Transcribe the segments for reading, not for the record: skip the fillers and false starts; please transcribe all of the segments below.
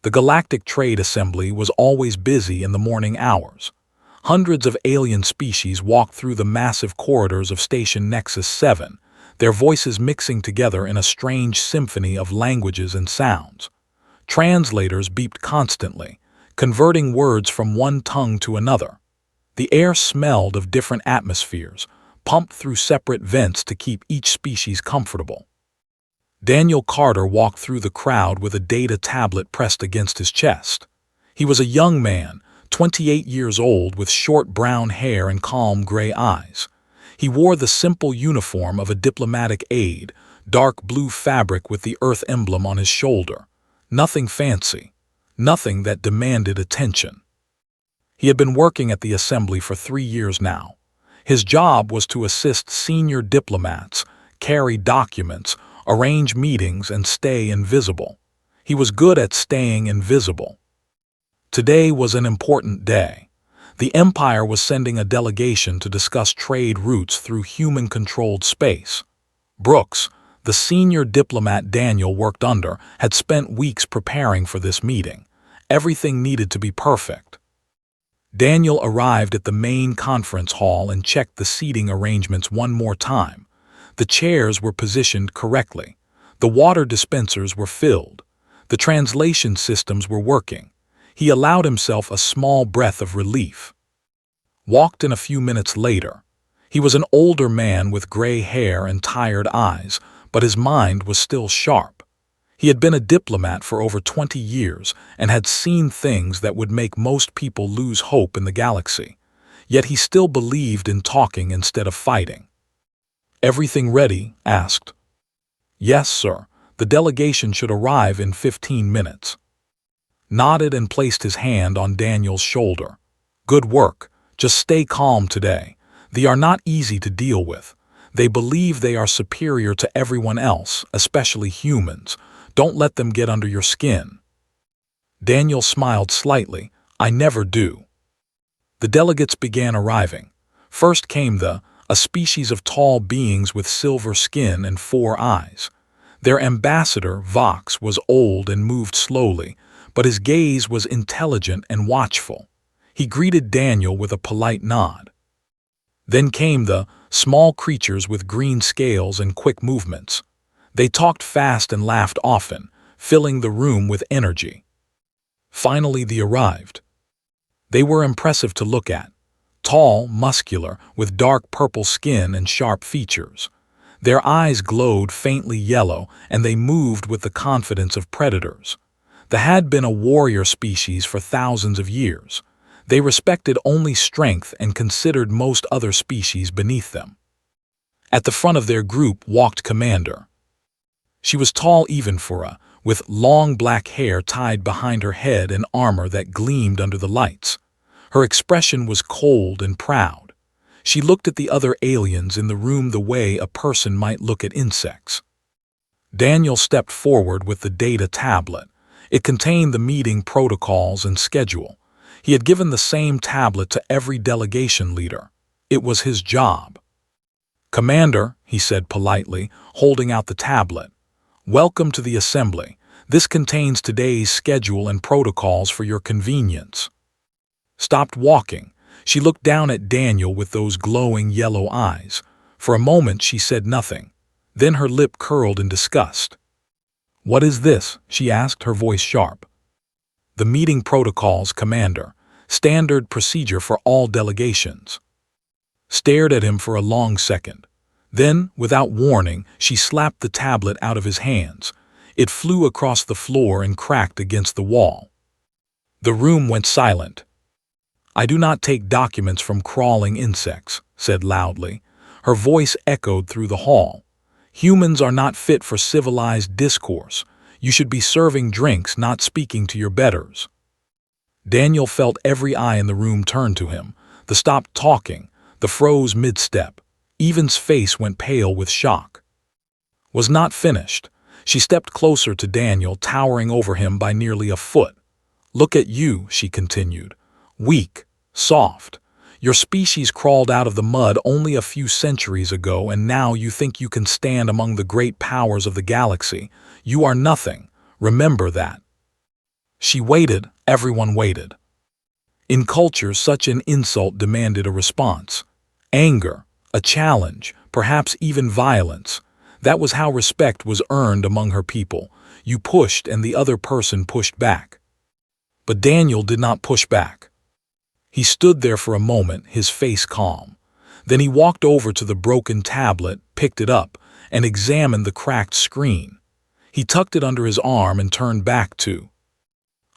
The Galactic Trade Assembly was always busy in the morning hours. Hundreds of alien species walked through the massive corridors of Station Nexus 7, their voices mixing together in a strange symphony of languages and sounds. Translators beeped constantly, converting words from one tongue to another. The air smelled of different atmospheres, pumped through separate vents to keep each species comfortable. Daniel Carter walked through the crowd with a data tablet pressed against his chest. He was a young man, 28 years old, with short brown hair and calm gray eyes. He wore the simple uniform of a diplomatic aide, dark blue fabric with the Earth emblem on his shoulder. Nothing fancy, nothing that demanded attention. He had been working at the assembly for 3 years now. His job was to assist senior diplomats, carry documents, arrange meetings, and stay invisible. He was good at staying invisible. Today was an important day. The Empire was sending a delegation to discuss trade routes through human-controlled space. Brooks, the senior diplomat Daniel worked under, had spent weeks preparing for this meeting. Everything needed to be perfect. Daniel arrived at the main conference hall and checked the seating arrangements one more time. The chairs were positioned correctly. The water dispensers were filled. The translation systems were working. He allowed himself a small breath of relief. Walked in a few minutes later. He was an older man with gray hair and tired eyes, but his mind was still sharp. He had been a diplomat for over 20 years and had seen things that would make most people lose hope in the galaxy. Yet he still believed in talking instead of fighting. "Everything ready?" asked. "Yes, sir. The delegation should arrive in 15 minutes. Nodded and placed his hand on Daniel's shoulder. "Good work. Just stay calm today. They are not easy to deal with. They believe they are superior to everyone else, especially humans. Don't let them get under your skin." Daniel smiled slightly. "I never do." The delegates began arriving. First came a species of tall beings with silver skin and 4 eyes. Their ambassador, Vox, was old and moved slowly, but his gaze was intelligent and watchful. He greeted Daniel with a polite nod. Then came the small creatures with green scales and quick movements. They talked fast and laughed often, filling the room with energy. Finally they arrived. They were impressive to look at. Tall, muscular, with dark purple skin and sharp features. Their eyes glowed faintly yellow, and they moved with the confidence of predators. They had been a warrior species for thousands of years. They respected only strength and considered most other species beneath them. At the front of their group walked Commander. She was tall even for with long black hair tied behind her head and armor that gleamed under the lights. Her expression was cold and proud. She looked at the other aliens in the room the way a person might look at insects. Daniel stepped forward with the data tablet. It contained the meeting protocols and schedule. He had given the same tablet to every delegation leader. It was his job. "Commander," he said politely, holding out the tablet. "Welcome to the assembly. This contains today's schedule and protocols for your convenience." Stopped walking. She looked down at Daniel with those glowing yellow eyes. For a moment she said nothing. Then her lip curled in disgust. "What is this?" she asked, her voice sharp. "The meeting protocols, Commander. Standard procedure for all delegations." Stared at him for a long second. Then, without warning, she slapped the tablet out of his hands. It flew across the floor and cracked against the wall. The room went silent. "I do not take documents from crawling insects," said loudly. Her voice echoed through the hall. "Humans are not fit for civilized discourse. You should be serving drinks, not speaking to your betters." Daniel felt every eye in the room turn to him. The stopped talking, the froze mid-step. Eva's face went pale with shock. Was not finished. She stepped closer to Daniel, towering over him by nearly a foot. "Look at you," she continued. "Weak, soft. Your species crawled out of the mud only a few centuries ago, and now you think you can stand among the great powers of the galaxy. You are nothing. Remember that." She waited, everyone waited. In culture, such an insult demanded a response. Anger, a challenge, perhaps even violence. That was how respect was earned among her people. You pushed and the other person pushed back. But Daniel did not push back. He stood there for a moment, his face calm. Then he walked over to the broken tablet, picked it up, and examined the cracked screen. He tucked it under his arm and turned back to.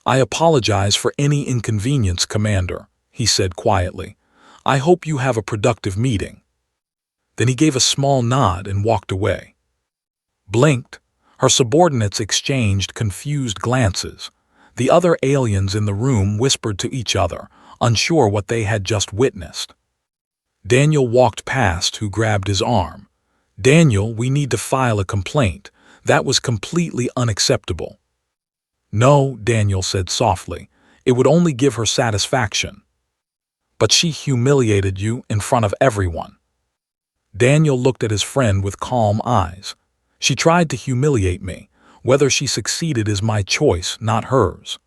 "I apologize for any inconvenience, Commander," he said quietly. "I hope you have a productive meeting." Then he gave a small nod and walked away. Blinked. Her subordinates exchanged confused glances. The other aliens in the room whispered to each other, unsure what they had just witnessed. Daniel walked past, who grabbed his arm. "Daniel, we need to file a complaint. That was completely unacceptable." "No," Daniel said softly. "It would only give her satisfaction." "But she humiliated you in front of everyone." Daniel looked at his friend with calm eyes. "She tried to humiliate me. Whether she succeeded is my choice, not hers."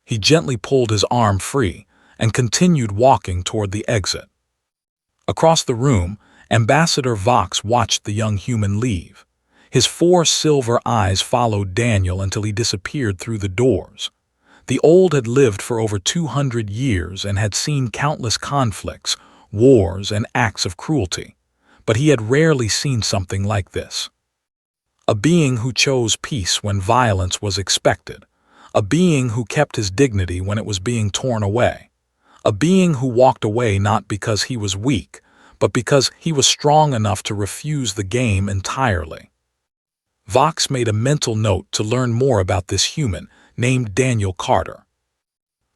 He gently pulled his arm free and continued walking toward the exit. Across the room, Ambassador Vox watched the young human leave. His 4 silver eyes followed Daniel until he disappeared through the doors. The old had lived for over 200 years and had seen countless conflicts, wars, and acts of cruelty. But he had rarely seen something like this. A being who chose peace when violence was expected. A being who kept his dignity when it was being torn away. A being who walked away not because he was weak, but because he was strong enough to refuse the game entirely. Vox made a mental note to learn more about this human, named Daniel Carter.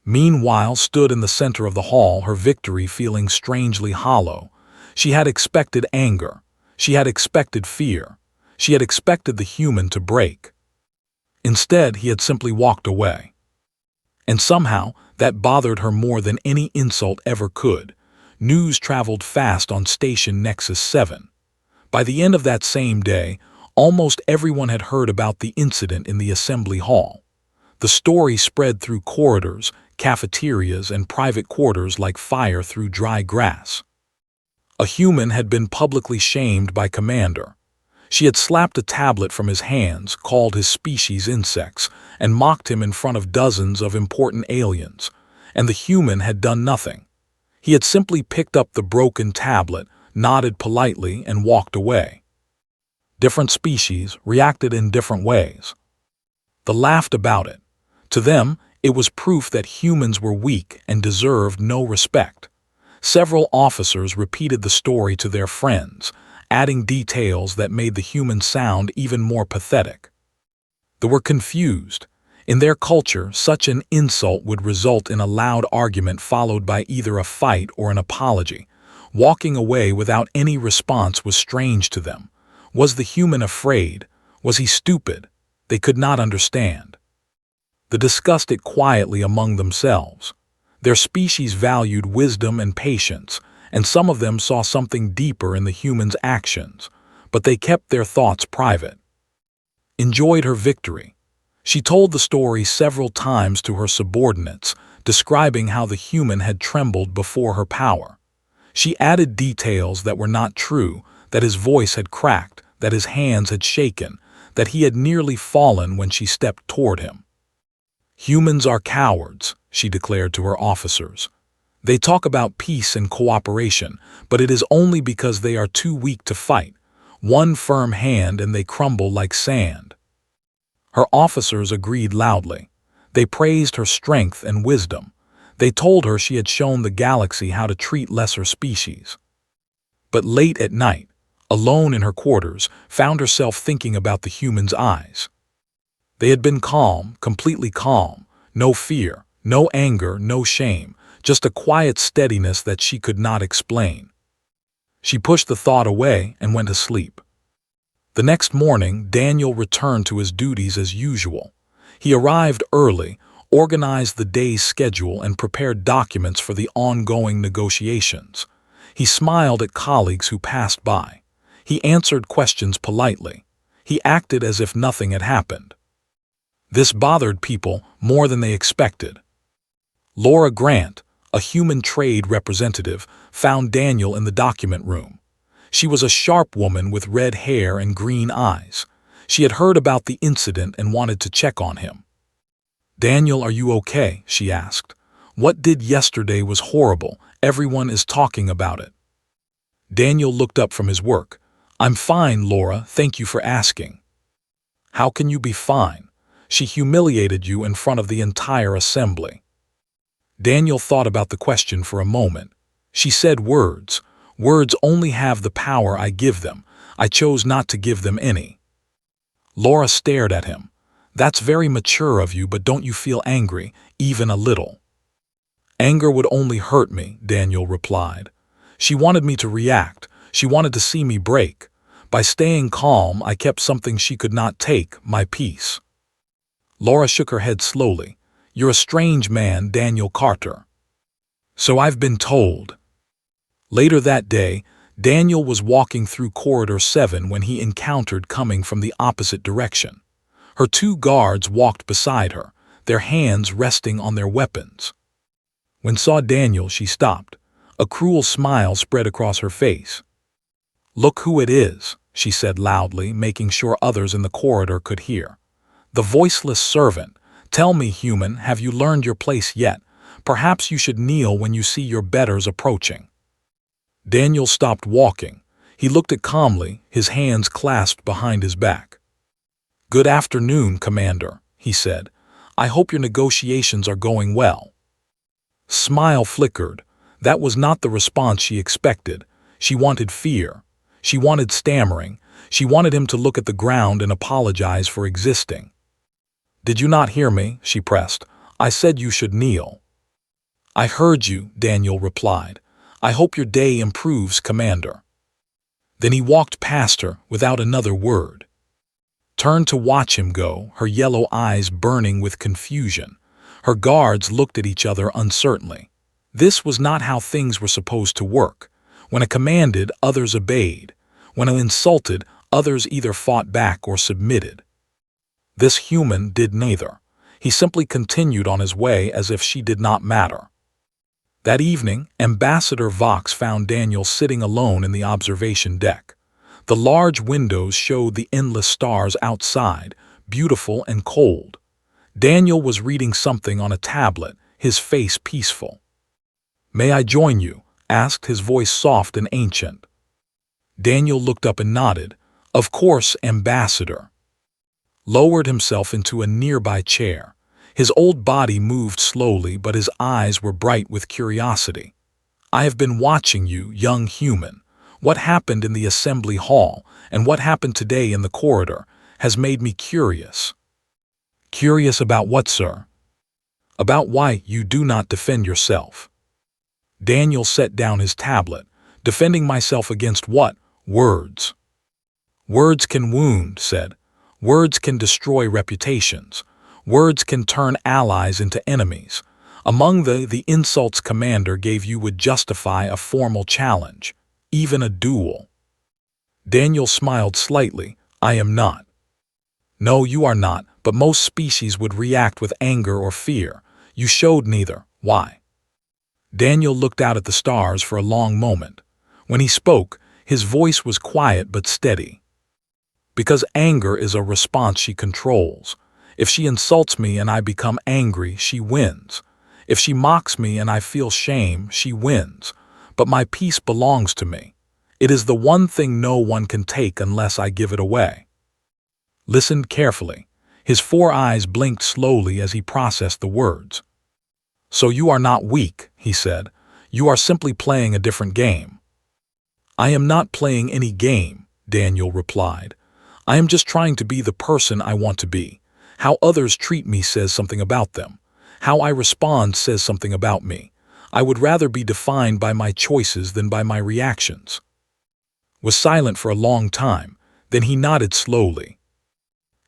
Meanwhile, stood in the center of the hall, her victory feeling strangely hollow. She had expected anger. She had expected fear. She had expected the human to break. Instead, he had simply walked away. And somehow, that bothered her more than any insult ever could. News traveled fast on Station Nexus 7. By the end of that same day, almost everyone had heard about the incident in the assembly hall. The story spread through corridors, cafeterias, and private quarters like fire through dry grass. A human had been publicly shamed by Commander. She had slapped a tablet from his hands, called his species insects, and mocked him in front of dozens of important aliens. And the human had done nothing. He had simply picked up the broken tablet, nodded politely, and walked away. Different species reacted in different ways. They laughed about it. To them, it was proof that humans were weak and deserved no respect. Several officers repeated the story to their friends, adding details that made the human sound even more pathetic. They were confused. In their culture, such an insult would result in a loud argument followed by either a fight or an apology. Walking away without any response was strange to them. Was the human afraid? Was he stupid? They could not understand. They discussed it quietly among themselves. Their species valued wisdom and patience, and some of them saw something deeper in the human's actions, but they kept their thoughts private. Enjoyed her victory. She told the story several times to her subordinates, describing how the human had trembled before her power. She added details that were not true, that his voice had cracked, that his hands had shaken, that he had nearly fallen when she stepped toward him. "Humans are cowards," she declared to her officers. "They talk about peace and cooperation, but it is only because they are too weak to fight. One firm hand and they crumble like sand." Her officers agreed loudly. They praised her strength and wisdom. They told her she had shown the galaxy how to treat lesser species. But late at night, alone in her quarters, found herself thinking about the human's eyes. They had been calm, completely calm, no fear, no anger, no shame, just a quiet steadiness that she could not explain. She pushed the thought away and went to sleep. The next morning, Daniel returned to his duties as usual. He arrived early, organized the day's schedule, and prepared documents for the ongoing negotiations. He smiled at colleagues who passed by. He answered questions politely. He acted as if nothing had happened. This bothered people more than they expected. Laura Grant, a human trade representative, found Daniel in the document room. She was a sharp woman with red hair and green eyes. She had heard about the incident and wanted to check on him. "Daniel, are you okay?" she asked. "What did yesterday was horrible. Everyone is talking about it." Daniel looked up from his work. "I'm fine, Laura, thank you for asking." "How can you be fine? She humiliated you in front of the entire assembly." Daniel thought about the question for a moment. "She said words. Words only have the power I give them. I chose not to give them any." Laura stared at him. "That's very mature of you, but don't you feel angry, even a little?" "Anger would only hurt me," Daniel replied. "She wanted me to react. She wanted to see me break. By staying calm, I kept something she could not take, my peace." Laura shook her head slowly. "You're a strange man, Daniel Carter." "So I've been told." Later that day, Daniel was walking through Corridor 7 when he encountered coming from the opposite direction. Her two guards walked beside her, their hands resting on their weapons. When saw Daniel, she stopped. A cruel smile spread across her face. "Look who it is," she said loudly, making sure others in the corridor could hear. "The voiceless servant. Tell me, human, have you learned your place yet? Perhaps you should kneel when you see your betters approaching." Daniel stopped walking. He looked at calmly, his hands clasped behind his back. "Good afternoon, Commander," he said. "I hope your negotiations are going well." Smile flickered. That was not the response she expected. She wanted fear. She wanted stammering. She wanted him to look at the ground and apologize for existing. "Did you not hear me?" she pressed. "I said you should kneel." "I heard you," Daniel replied. "I hope your day improves, Commander." Then he walked past her without another word. Turned to watch him go, her yellow eyes burning with confusion. Her guards looked at each other uncertainly. This was not how things were supposed to work. When a commanded, others obeyed. When a insulted, others either fought back or submitted. This human did neither. He simply continued on his way as if she did not matter. That evening, Ambassador Vox found Daniel sitting alone in the observation deck. The large windows showed the endless stars outside, beautiful and cold. Daniel was reading something on a tablet, his face peaceful. "May I join you?" asked, his voice soft and ancient. Daniel looked up and nodded. "Of course, Ambassador." Lowered himself into a nearby chair. His old body moved slowly, but his eyes were bright with curiosity. "I have been watching you, young human. What happened in the assembly hall, and what happened today in the corridor, has made me curious." "Curious about what, sir?" "About why you do not defend yourself." Daniel set down his tablet. "Defending myself against what? Words." "Words can wound," said. "Words can destroy reputations. Words can turn allies into enemies. Among the insults Commander gave you would justify a formal challenge, even a duel." Daniel smiled slightly. "I am not." "No, you are not, but most species would react with anger or fear. You showed neither. Why?" Daniel looked out at the stars for a long moment. When he spoke, his voice was quiet but steady. "Because anger is a response she controls. If she insults me and I become angry, she wins. If she mocks me and I feel shame, she wins. But my peace belongs to me. It is the one thing no one can take unless I give it away." Listened carefully. His four eyes blinked slowly as he processed the words. "So you are not weak," he said. "You are simply playing a different game." "I am not playing any game," Daniel replied. "I am just trying to be the person I want to be. How others treat me says something about them. How I respond says something about me. I would rather be defined by my choices than by my reactions." Was silent for a long time, then he nodded slowly.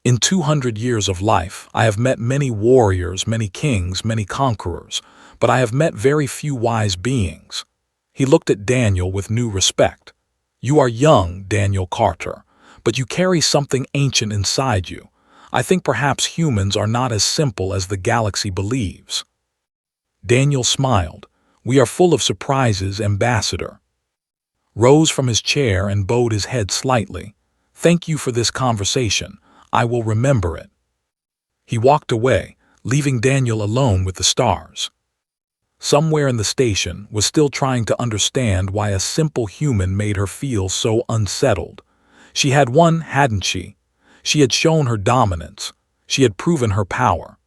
"In 200 years of life, I have met many warriors, many kings, many conquerors, but I have met very few wise beings." He looked at Daniel with new respect. "You are young, Daniel Carter, but you carry something ancient inside you. I think perhaps humans are not as simple as the galaxy believes." Daniel smiled. "We are full of surprises, Ambassador." Rose from his chair and bowed his head slightly. "Thank you for this conversation. I will remember it." He walked away, leaving Daniel alone with the stars. Somewhere in the station was still trying to understand why a simple human made her feel so unsettled. She had won, hadn't she? She had shown her dominance. She had proven her power.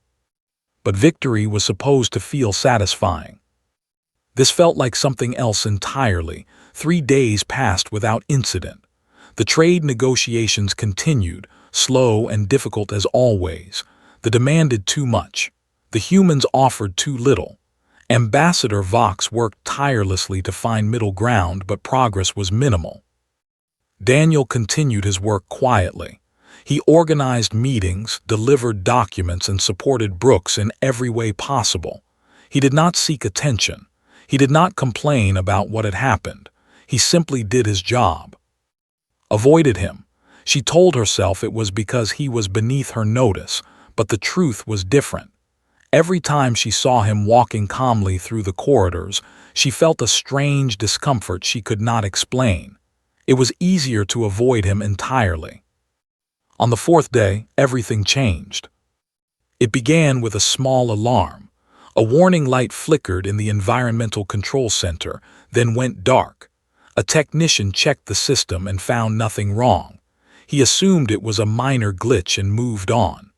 But victory was supposed to feel satisfying. This felt like something else entirely. 3 days passed without incident. The trade negotiations continued, slow and difficult as always. They demanded too much. The humans offered too little. Ambassador Vox worked tirelessly to find middle ground, but progress was minimal. Daniel continued his work quietly. He organized meetings, delivered documents, and supported Brooks in every way possible. He did not seek attention. He did not complain about what had happened. He simply did his job. Avoided him. She told herself it was because he was beneath her notice, but the truth was different. Every time she saw him walking calmly through the corridors, she felt a strange discomfort she could not explain. It was easier to avoid him entirely. On the 4th day, everything changed. It began with a small alarm. A warning light flickered in the Environmental Control Center, then went dark. A technician checked the system and found nothing wrong. He assumed it was a minor glitch and moved on.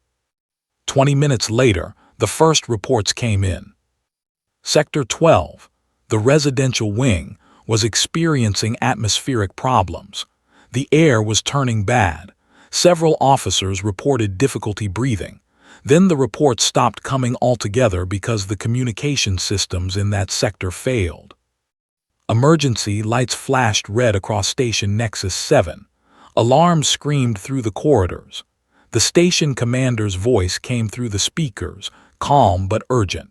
20 minutes later, the first reports came in. Sector 12, the residential wing, was experiencing atmospheric problems. The air was turning bad. Several officers reported difficulty breathing. Then the reports stopped coming altogether because the communication systems in that sector failed. Emergency lights flashed red across Station Nexus 7. Alarms screamed through the corridors. The station commander's voice came through the speakers, calm but urgent.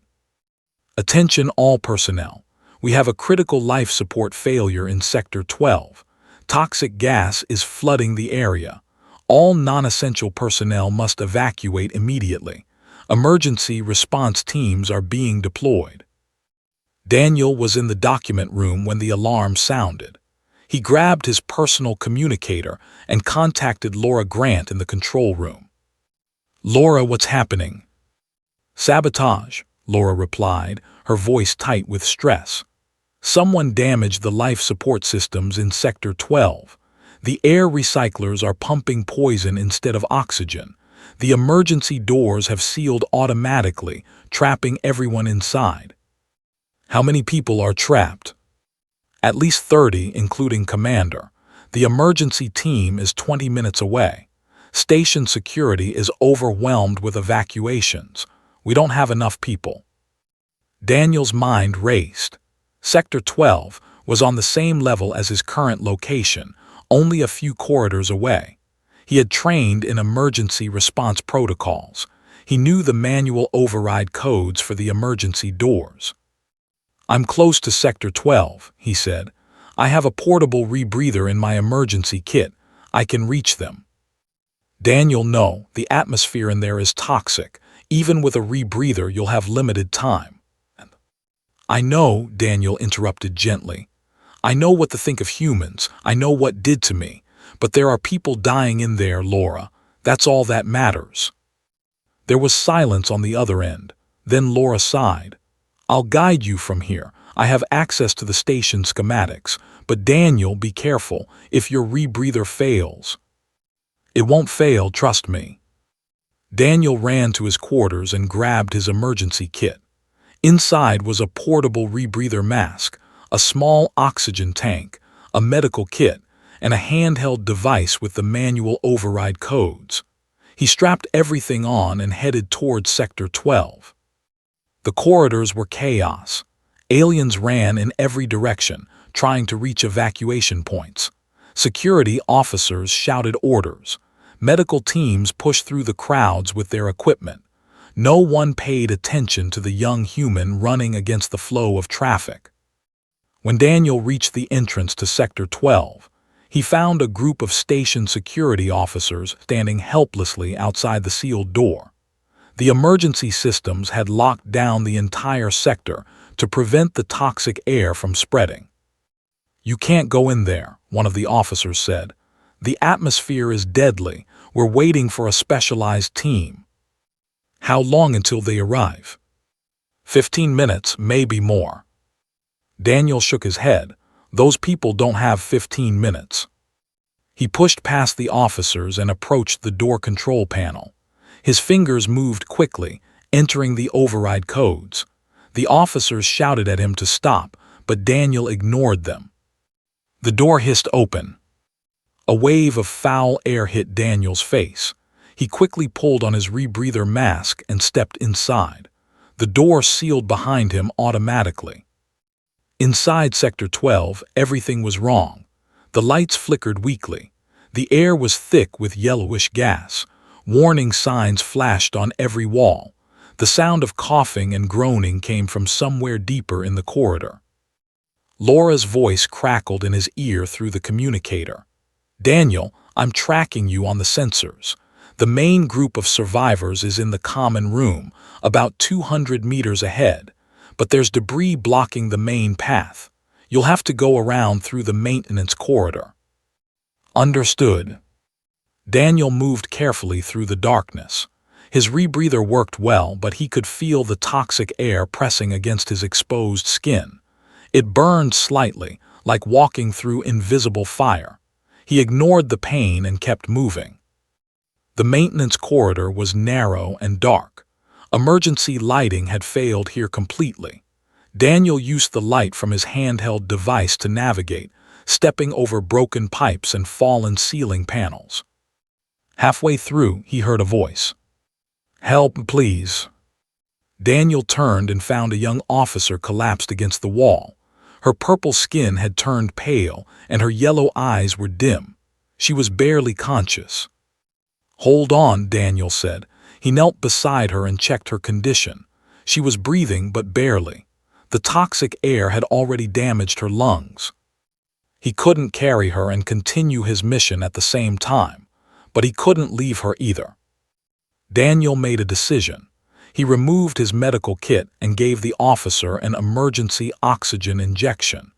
"Attention all personnel. We have a critical life support failure in Sector 12. Toxic gas is flooding the area. All non-essential personnel must evacuate immediately. Emergency response teams are being deployed." Daniel was in the document room when the alarm sounded. He grabbed his personal communicator and contacted Laura Grant in the control room. "Laura, what's happening?" "Sabotage," Laura replied, her voice tight with stress. "Someone damaged the life support systems in Sector 12. The air recyclers are pumping poison instead of oxygen. The emergency doors have sealed automatically, trapping everyone inside." "How many people are trapped?" "At least 30, including Commander. The emergency team is 20 minutes away. Station security is overwhelmed with evacuations. We don't have enough people." Daniel's mind raced. Sector 12 was on the same level as his current location, only a few corridors away. He had trained in emergency response protocols. He knew the manual override codes for the emergency doors. "I'm close to Sector 12, he said. "I have a portable rebreather in my emergency kit. I can reach them." "Daniel, no, the atmosphere in there is toxic. Even with a rebreather, you'll have limited time." "I know," Daniel interrupted gently. "I know what to think of humans. I know what did to me. But there are people dying in there, Laura. That's all that matters." There was silence on the other end. Then Laura sighed. "I'll guide you from here. I have access to the station schematics. But Daniel, be careful if your rebreather fails." "It won't fail, trust me." Daniel ran to his quarters and grabbed his emergency kit. Inside was a portable rebreather mask, a small oxygen tank, a medical kit, and a handheld device with the manual override codes. He strapped everything on and headed towards Sector 12. The corridors were chaos. Aliens ran in every direction, trying to reach evacuation points. Security officers shouted orders. Medical teams pushed through the crowds with their equipment. No one paid attention to the young human running against the flow of traffic. When Daniel reached the entrance to Sector 12, He found a group of station security officers standing helplessly outside the sealed door. The emergency systems had locked down the entire sector to prevent the toxic air from spreading. "You can't go in there," one of the officers said. "The atmosphere is deadly. We're waiting for a specialized team." "How long until they arrive?" 15 minutes, maybe more." Daniel shook his head. "Those people don't have 15 minutes. He pushed past the officers and approached the door control panel. His fingers moved quickly, entering the override codes. The officers shouted at him to stop, but Daniel ignored them. The door hissed open. A wave of foul air hit Daniel's face. He quickly pulled on his rebreather mask and stepped inside. The door sealed behind him automatically. Inside Sector 12, everything was wrong. The lights flickered weakly. The air was thick with yellowish gas. Warning signs flashed on every wall. The sound of coughing and groaning came from somewhere deeper in the corridor. Laura's voice crackled in his ear through the communicator. "Daniel, I'm tracking you on the sensors. The main group of survivors is in the common room, about 200 meters ahead, but there's debris blocking the main path. You'll have to go around through the maintenance corridor." "Understood." Daniel moved carefully through the darkness. His rebreather worked well, but he could feel the toxic air pressing against his exposed skin. It burned slightly, like walking through invisible fire. He ignored the pain and kept moving. The maintenance corridor was narrow and dark. Emergency lighting had failed here completely. Daniel used the light from his handheld device to navigate, stepping over broken pipes and fallen ceiling panels. Halfway through, he heard a voice. "Help, please." Daniel turned and found a young officer collapsed against the wall. Her purple skin had turned pale, and her yellow eyes were dim. She was barely conscious. "Hold on," Daniel said. He knelt beside her and checked her condition. She was breathing, but barely. The toxic air had already damaged her lungs. He couldn't carry her and continue his mission at the same time, but he couldn't leave her either. Daniel made a decision. He removed his medical kit and gave the officer an emergency oxygen injection.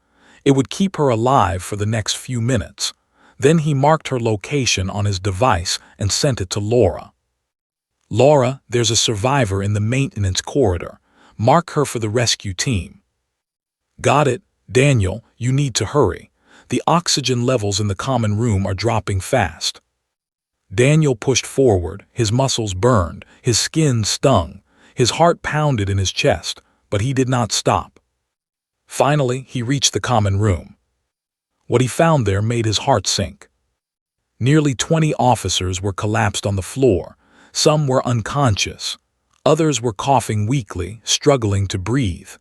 It would keep her alive for the next few minutes. Then he marked her location on his device and sent it to Laura. "Laura, there's a survivor in the maintenance corridor. Mark her for the rescue team." "Got it. Daniel, you need to hurry. The oxygen levels in the common room are dropping fast." Daniel pushed forward, his muscles burned, his skin stung, his heart pounded in his chest, but he did not stop. Finally, he reached the common room. What he found there made his heart sink. Nearly 20 officers were collapsed on the floor. Some were unconscious. Others were coughing weakly, struggling to breathe.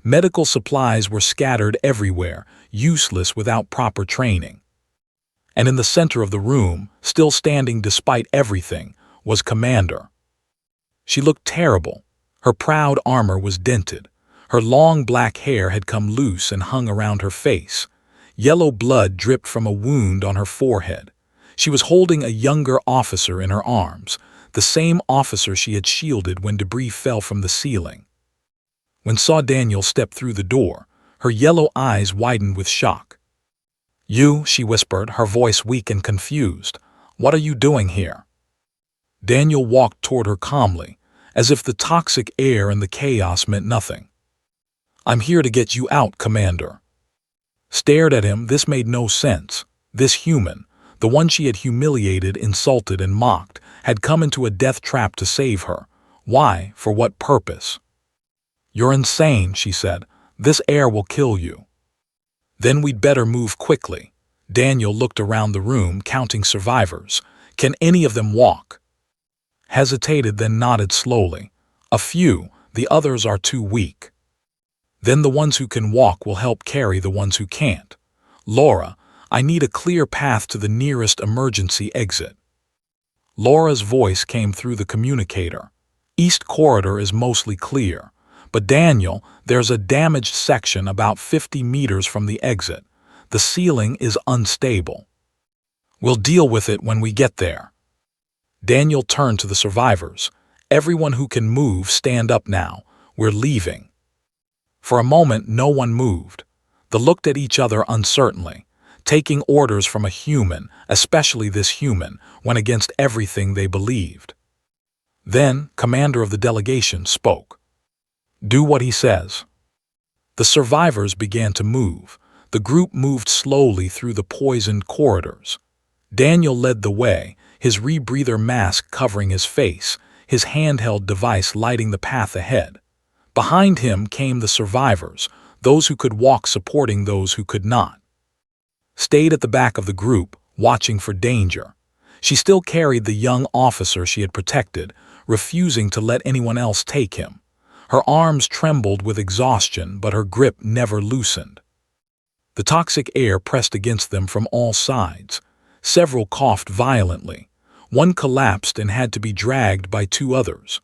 Medical supplies were scattered everywhere, useless without proper training. And in the center of the room, still standing despite everything, was Commander. She looked terrible. Her proud armor was dented. Her long black hair had come loose and hung around her face. Yellow blood dripped from a wound on her forehead. She was holding a younger officer in her arms, the same officer she had shielded when debris fell from the ceiling. When saw Daniel step through the door, her yellow eyes widened with shock. "You," she whispered, her voice weak and confused. "What are you doing here?" Daniel walked toward her calmly, as if the toxic air and the chaos meant nothing. "I'm here to get you out, Commander." Stared at him, this made no sense. This human, the one she had humiliated, insulted, and mocked, had come into a death trap to save her. Why? For what purpose? "You're insane," she said. "This air will kill you." "Then we'd better move quickly." Daniel looked around the room, counting survivors. "Can any of them walk?" Hesitated, then nodded slowly. "A few. The others are too weak." "Then the ones who can walk will help carry the ones who can't. Laura, I need a clear path to the nearest emergency exit." Laura's voice came through the communicator. "East corridor is mostly clear. But Daniel, there's a damaged section about 50 meters from the exit. The ceiling is unstable." We'll deal with it when we get there. Daniel turned to the survivors. Everyone who can move, stand up now. We're leaving. For a moment, no one moved. They looked at each other uncertainly. Taking orders from a human, especially this human, went against everything they believed. Then, commander of the delegation spoke. Do what he says. The survivors began to move. The group moved slowly through the poisoned corridors. Daniel led the way, his rebreather mask covering his face, his handheld device lighting the path ahead. Behind him came the survivors, those who could walk supporting those who could not. Stayed at the back of the group, watching for danger. She still carried the young officer she had protected, refusing to let anyone else take him. Her arms trembled with exhaustion, but her grip never loosened. The toxic air pressed against them from all sides. Several coughed violently. One collapsed and had to be dragged by two others.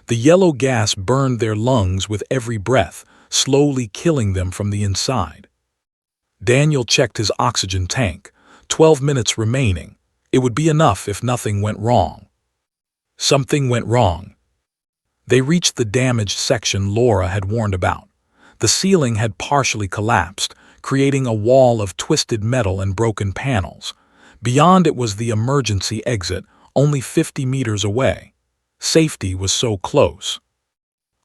The yellow gas burned their lungs with every breath, slowly killing them from the inside. Daniel checked his oxygen tank. 12 minutes remaining. It would be enough if nothing went wrong. Something went wrong. They reached the damaged section Laura had warned about. The ceiling had partially collapsed, creating a wall of twisted metal and broken panels. Beyond it was the emergency exit, only 50 meters away. Safety was so close.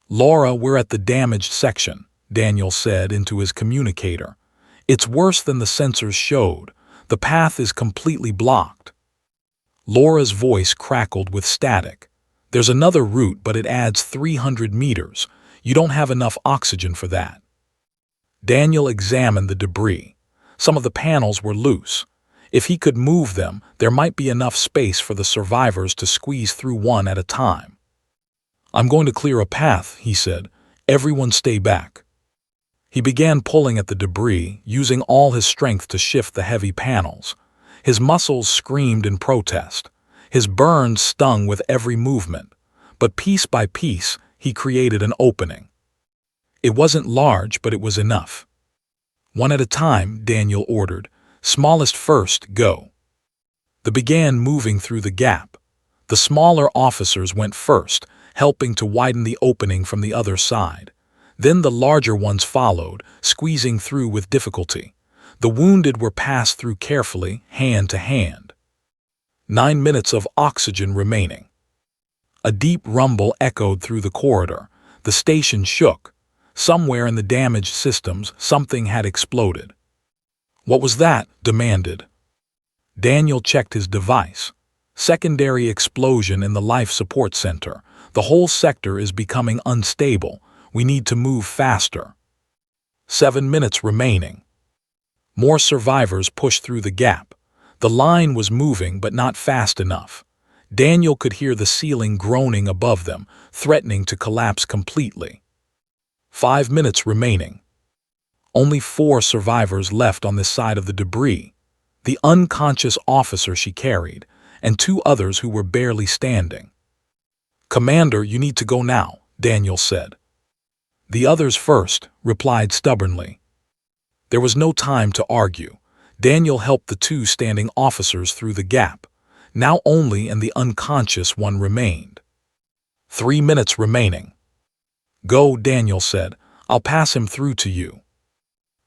Laura, we're at the damaged section, Daniel said into his communicator. It's worse than the sensors showed. The path is completely blocked. Laura's voice crackled with static. There's another route, but it adds 300 meters. You don't have enough oxygen for that. Daniel examined the debris. Some of the panels were loose. If he could move them, there might be enough space for the survivors to squeeze through one at a time. I'm going to clear a path, he said. Everyone stay back. He began pulling at the debris, using all his strength to shift the heavy panels. His muscles screamed in protest. His burns stung with every movement. But piece by piece, he created an opening. It wasn't large, but it was enough. One at a time, Daniel ordered. Smallest first, go. They began moving through the gap. The smaller officers went first, helping to widen the opening from the other side. Then the larger ones followed, squeezing through with difficulty. The wounded were passed through carefully, hand to hand. 9 minutes of oxygen remaining. A deep rumble echoed through the corridor. The station shook. Somewhere in the damaged systems, something had exploded. What was that? Demanded. Daniel checked his device. Secondary explosion in the life support center. The whole sector is becoming unstable. We need to move faster. 7 minutes remaining. More survivors pushed through the gap. The line was moving, but not fast enough. Daniel could hear the ceiling groaning above them, threatening to collapse completely. 5 minutes remaining. Only 4 survivors left on this side of the debris. The unconscious officer she carried, and 2 others who were barely standing. Commander, you need to go now, Daniel said. The others first, replied stubbornly. There was no time to argue. Daniel helped the 2 standing officers through the gap. Now only and the unconscious one remained. 3 minutes remaining. Go, Daniel said. I'll pass him through to you.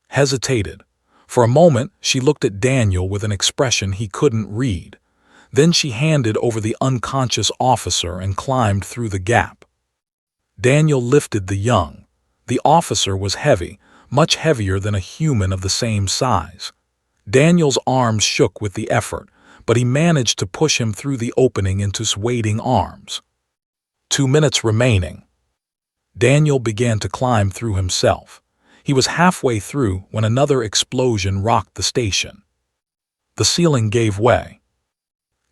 Hesitated. For a moment, she looked at Daniel with an expression he couldn't read. Then she handed over the unconscious officer and climbed through the gap. Daniel lifted the young. The officer was heavy, much heavier than a human of the same size. Daniel's arms shook with the effort, but he managed to push him through the opening into his waiting arms. 2 minutes remaining. Daniel began to climb through himself. He was halfway through when another explosion rocked the station. The ceiling gave way.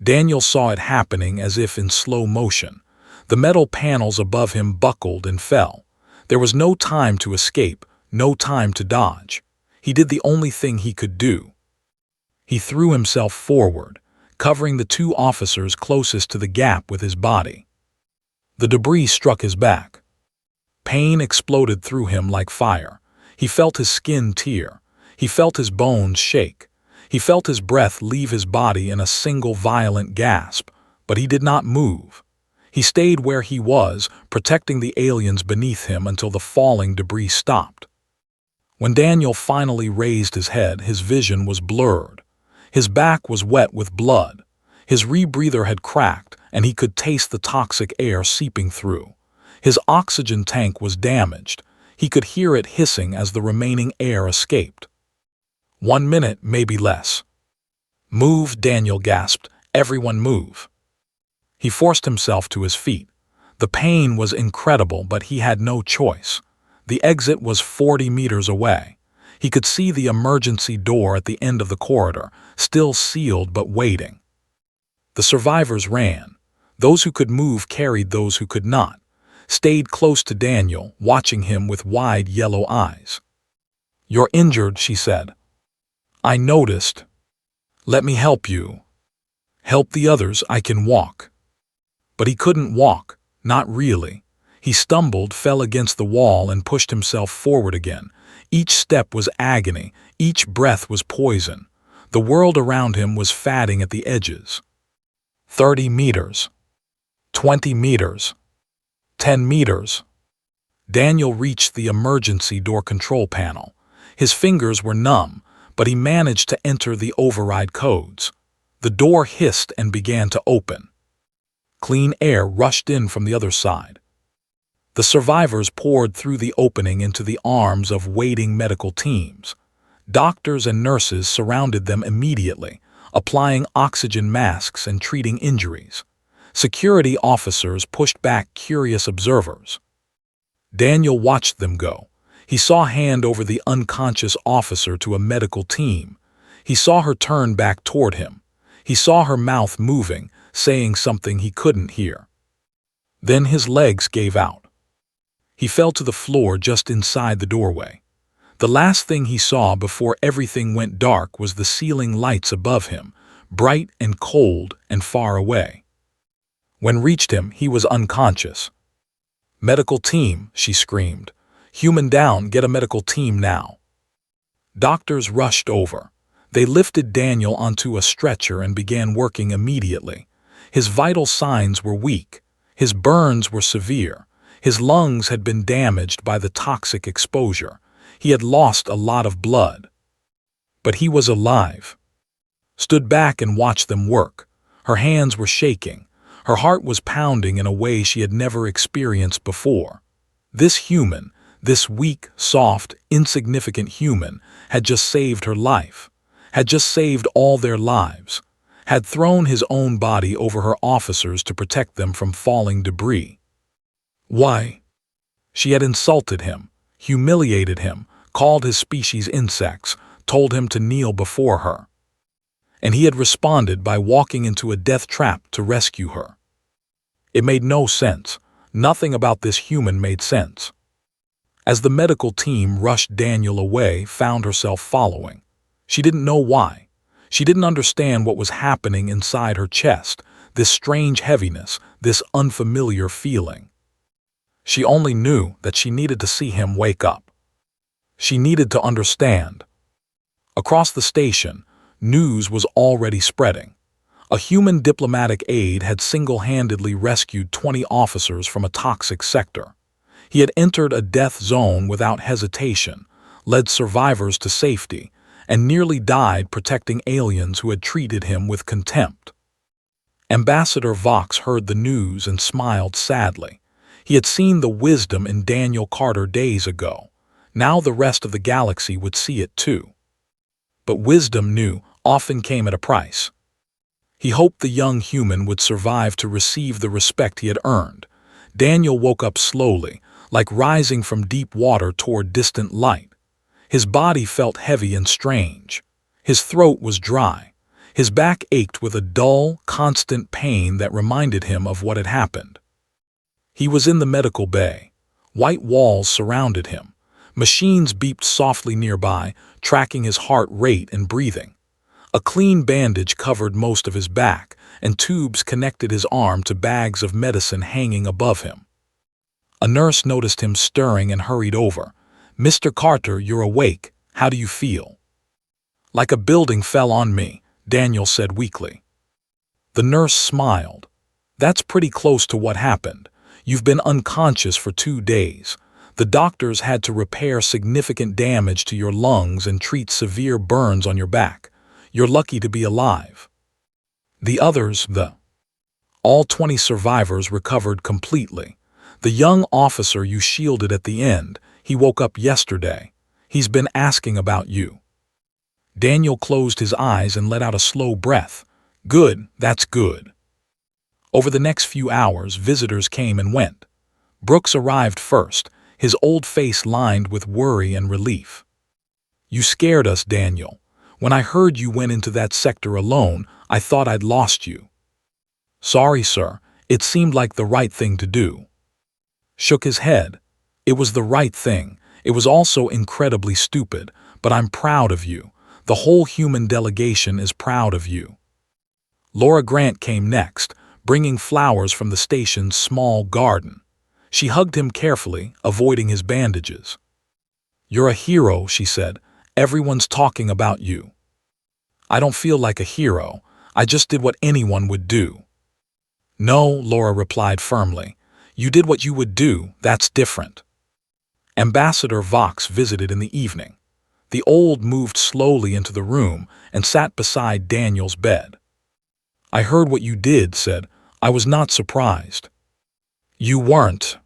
Daniel saw it happening as if in slow motion. The metal panels above him buckled and fell. There was no time to escape, no time to dodge. He did the only thing he could do. He threw himself forward, covering the 2 officers closest to the gap with his body. The debris struck his back. Pain exploded through him like fire. He felt his skin tear. He felt his bones shake. He felt his breath leave his body in a single violent gasp, but he did not move. He stayed where he was, protecting the aliens beneath him until the falling debris stopped. When Daniel finally raised his head, his vision was blurred. His back was wet with blood. His rebreather had cracked, and he could taste the toxic air seeping through. His oxygen tank was damaged. He could hear it hissing as the remaining air escaped. 1 minute, maybe less. "Move," Daniel gasped. "Everyone move." He forced himself to his feet. The pain was incredible, but he had no choice. The exit was 40 meters away. He could see the emergency door at the end of the corridor, still sealed but waiting. The survivors ran. Those who could move carried those who could not, stayed close to Daniel, watching him with wide yellow eyes. "You're injured," she said. "I noticed. Let me help you." "Help the others, I can walk." But he couldn't walk, not really. He stumbled, fell against the wall, and pushed himself forward again. Each step was agony, each breath was poison. The world around him was fatting at the edges. 30 meters. 20 meters. 10 meters. Daniel reached the emergency door control panel. His fingers were numb, but he managed to enter the override codes. The door hissed and began to open. Clean air rushed in from the other side. The survivors poured through the opening into the arms of waiting medical teams. Doctors and nurses surrounded them immediately, applying oxygen masks and treating injuries. Security officers pushed back curious observers. Daniel watched them go. He saw hand over the unconscious officer to a medical team. He saw her turn back toward him. He saw her mouth moving, saying something he couldn't hear. Then his legs gave out. He fell to the floor just inside the doorway. The last thing he saw before everything went dark was the ceiling lights above him, bright and cold and far away. When reached him, he was unconscious. "Medical team," she screamed. "Human down, get a medical team now." Doctors rushed over. They lifted Daniel onto a stretcher and began working immediately. His vital signs were weak. His burns were severe. His lungs had been damaged by the toxic exposure. He had lost a lot of blood. But he was alive. Stood back and watched them work. Her hands were shaking. Her heart was pounding in a way she had never experienced before. This human, this weak, soft, insignificant human, had just saved her life, had just saved all their lives, had thrown his own body over her officers to protect them from falling debris. Why? She had insulted him, humiliated him, called his species insects, told him to kneel before her. And he had responded by walking into a death trap to rescue her. It made no sense. Nothing about this human made sense. As the medical team rushed Daniel away, found herself following. She didn't know why. She didn't understand what was happening inside her chest, this strange heaviness, this unfamiliar feeling. She only knew that she needed to see him wake up. She needed to understand. Across the station, news was already spreading. A human diplomatic aide had single-handedly rescued 20 officers from a toxic sector. He had entered a death zone without hesitation, led survivors to safety, and nearly died protecting aliens who had treated him with contempt. Ambassador Vox heard the news and smiled sadly. He had seen the wisdom in Daniel Carter days ago. Now the rest of the galaxy would see it too. But wisdom often came at a price. He hoped the young human would survive to receive the respect he had earned. Daniel woke up slowly, like rising from deep water toward distant light. His body felt heavy and strange. His throat was dry. His back ached with a dull, constant pain that reminded him of what had happened. He was in the medical bay. White walls surrounded him. Machines beeped softly nearby, tracking his heart rate and breathing. A clean bandage covered most of his back, and tubes connected his arm to bags of medicine hanging above him. A nurse noticed him stirring and hurried over. "Mr. Carter, you're awake. How do you feel?" Like a building fell on me, Daniel said weakly. The nurse smiled. That's pretty close to what happened. You've been unconscious for 2 days. The doctors had to repair significant damage to your lungs and treat severe burns on your back. You're lucky to be alive. The others, all 20 survivors recovered completely. The young officer you shielded at the end, he woke up yesterday. He's been asking about you. Daniel closed his eyes and let out a slow breath. Good, that's good. Over the next few hours, visitors came and went. Brooks arrived first, his old face lined with worry and relief. You scared us, Daniel. When I heard you went into that sector alone, I thought I'd lost you. Sorry, sir. It seemed like the right thing to do. Shook his head. It was the right thing. It was also incredibly stupid, but I'm proud of you. The whole human delegation is proud of you. Laura Grant came next, bringing flowers from the station's small garden. She hugged him carefully, avoiding his bandages. You're a hero, she said. Everyone's talking about you. I don't feel like a hero. I just did what anyone would do. No, Laura replied firmly. You did what you would do, that's different. Ambassador Vox visited in the evening. The old moved slowly into the room and sat beside Daniel's bed. I heard what you did, said. I was not surprised. You weren't.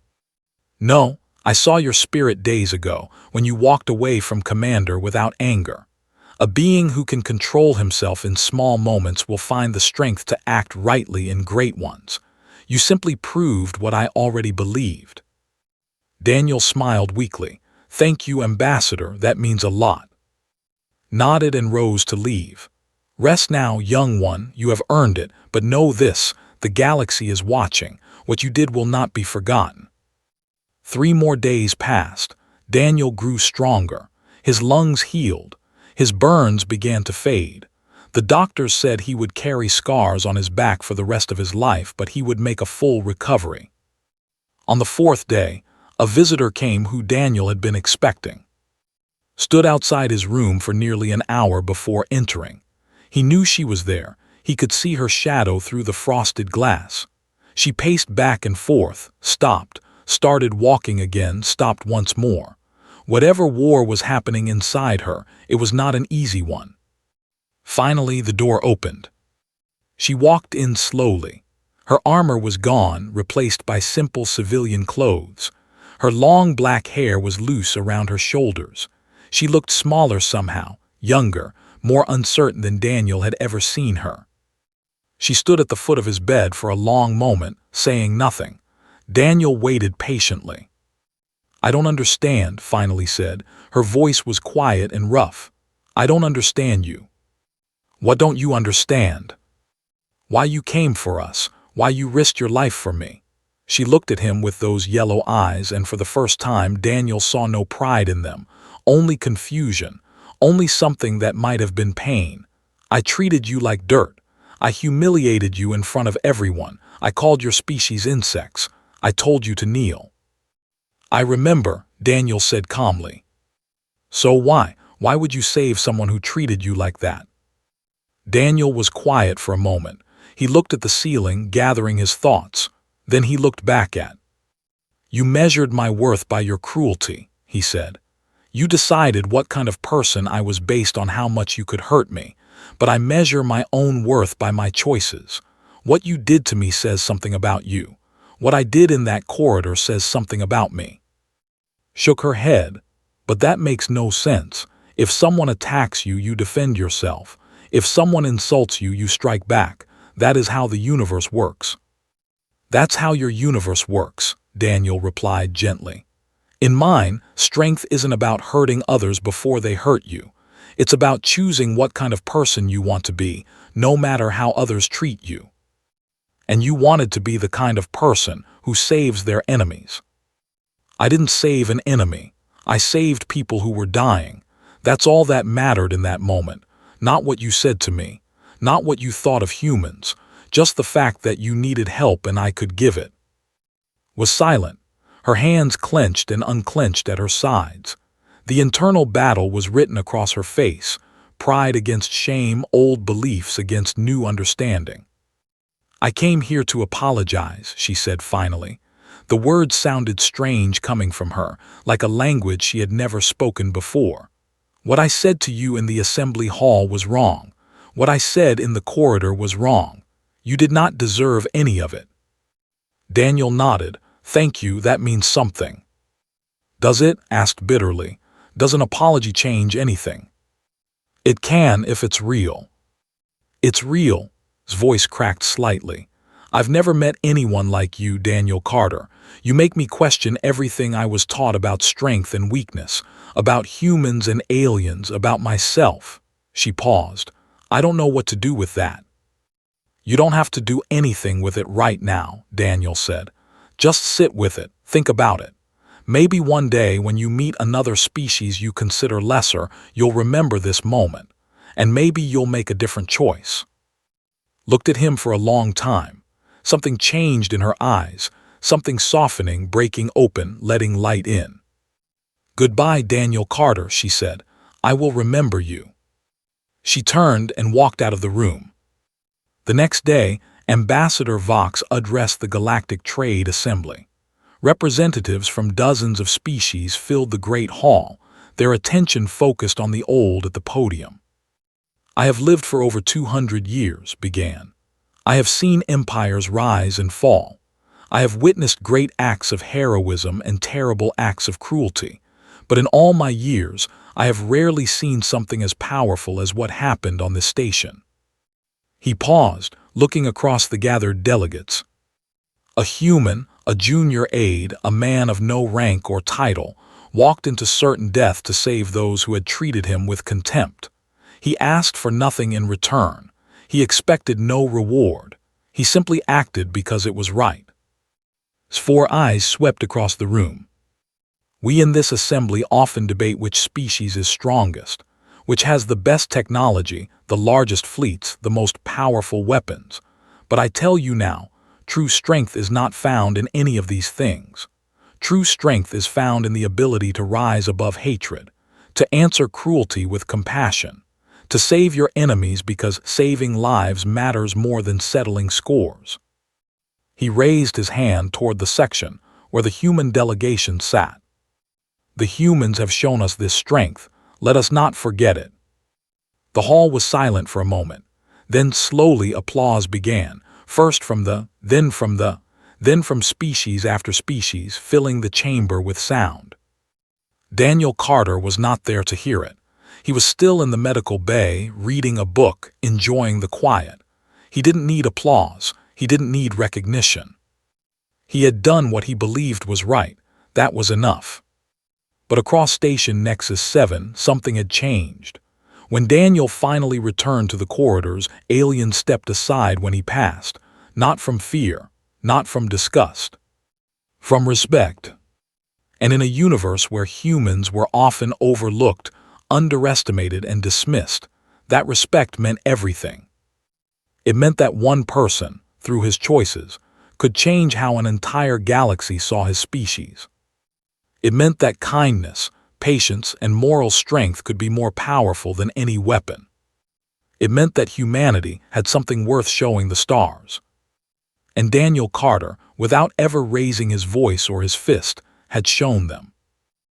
No, I saw your spirit days ago when you walked away from Commander without anger. A being who can control himself in small moments will find the strength to act rightly in great ones. You simply proved what I already believed. Daniel smiled weakly. Thank you, Ambassador, that means a lot. Nodded and rose to leave. Rest now, young one, you have earned it, but know this, the galaxy is watching. What you did will not be forgotten. 3 more days passed. Daniel grew stronger. His lungs healed. His burns began to fade. The doctors said he would carry scars on his back for the rest of his life, but he would make a full recovery. On the 4th day, a visitor came who Daniel had been expecting. Stood outside his room for nearly an hour before entering. He knew she was there. He could see her shadow through the frosted glass. She paced back and forth, stopped, started walking again, stopped once more. Whatever war was happening inside her, it was not an easy one. Finally, the door opened. She walked in slowly. Her armor was gone, replaced by simple civilian clothes. Her long black hair was loose around her shoulders. She looked smaller somehow, younger, more uncertain than Daniel had ever seen her. She stood at the foot of his bed for a long moment, saying nothing. Daniel waited patiently. I don't understand, finally said. Her voice was quiet and rough. I don't understand you. What don't you understand? Why you came for us, why you risked your life for me. She looked at him with those yellow eyes, and for the first time Daniel saw no pride in them, only confusion, only something that might have been pain. I treated you like dirt. I humiliated you in front of everyone. I called your species insects. I told you to kneel. I remember, Daniel said calmly. So why would you save someone who treated you like that? Daniel was quiet for a moment. He looked at the ceiling, gathering his thoughts. Then he looked back at. You measured my worth by your cruelty, he said. You decided what kind of person I was based on how much you could hurt me, but I measure my own worth by my choices. What you did to me says something about you. What I did in that corridor says something about me. Shook her head. But that makes no sense. If someone attacks you, you defend yourself. If someone insults you, you strike back. That is how the universe works. That's how your universe works, Daniel replied gently. In mine, strength isn't about hurting others before they hurt you. It's about choosing what kind of person you want to be, no matter how others treat you. And you wanted to be the kind of person who saves their enemies. I didn't save an enemy. I saved people who were dying. That's all that mattered in that moment. Not what you said to me. Not what you thought of humans. Just the fact that you needed help and I could give it. Was silent. Her hands clenched and unclenched at her sides. The internal battle was written across her face. pride against shame, old beliefs against new understanding. "I came here to apologize," she said finally. The words sounded strange coming from her, like a language she had never spoken before. "What I said to you in the assembly hall was wrong. What I said in the corridor was wrong. You did not deserve any of it." Daniel nodded. "Thank you, that means something." "Does it?" asked bitterly. "Does an apology change anything?" "It can if it's real." "It's real." His voice cracked slightly. "I've never met anyone like you, Daniel Carter. You make me question everything I was taught about strength and weakness, about humans and aliens, about myself." She paused. "I don't know what to do with that." "You don't have to do anything with it right now," Daniel said. "Just sit with it, think about it. Maybe one day when you meet another species you consider lesser, you'll remember this moment, and maybe you'll make a different choice." Looked at him for a long time. Something changed in her eyes, something softening, breaking open, letting light in. "Goodbye, Daniel Carter," she said. "I will remember you." She turned and walked out of the room. The next day, Ambassador Vox addressed the Galactic Trade Assembly. Representatives from dozens of species filled the Great Hall, their attention focused on the old at the podium. "I have lived for over 200 years, began. "I have seen empires rise and fall. I have witnessed great acts of heroism and terrible acts of cruelty. But in all my years, I have rarely seen something as powerful as what happened on this station." He paused, looking across the gathered delegates. A human, a junior aide, a man of no rank or title, walked into certain death to save those who had treated him with contempt. He asked for nothing in return. He expected no reward. He simply acted because it was right. His four eyes swept across the room. "We in this assembly often debate which species is strongest, which has the best technology, the largest fleets, the most powerful weapons. But I tell you now, true strength is not found in any of these things. True strength is found in the ability to rise above hatred, to answer cruelty with compassion, to save your enemies because saving lives matters more than settling scores." He raised his hand toward the section where the human delegation sat. "The humans have shown us this strength. Let us not forget it." The hall was silent for a moment. Then slowly applause began, first from then from species after species, filling the chamber with sound. Daniel Carter was not there to hear it. He was still in the medical bay, reading a book, enjoying the quiet. He didn't need applause. He didn't need recognition. He had done what he believed was right. That was enough. But across Station Nexus 7, something had changed. When Daniel finally returned to the corridors, aliens stepped aside when he passed, not from fear, not from disgust, from respect. And in a universe where humans were often overlooked, underestimated, and dismissed, that respect meant everything. It meant that one person, through his choices, could change how an entire galaxy saw his species. It meant that kindness, patience, and moral strength could be more powerful than any weapon. It meant that humanity had something worth showing the stars. And Daniel Carter, without ever raising his voice or his fist, had shown them.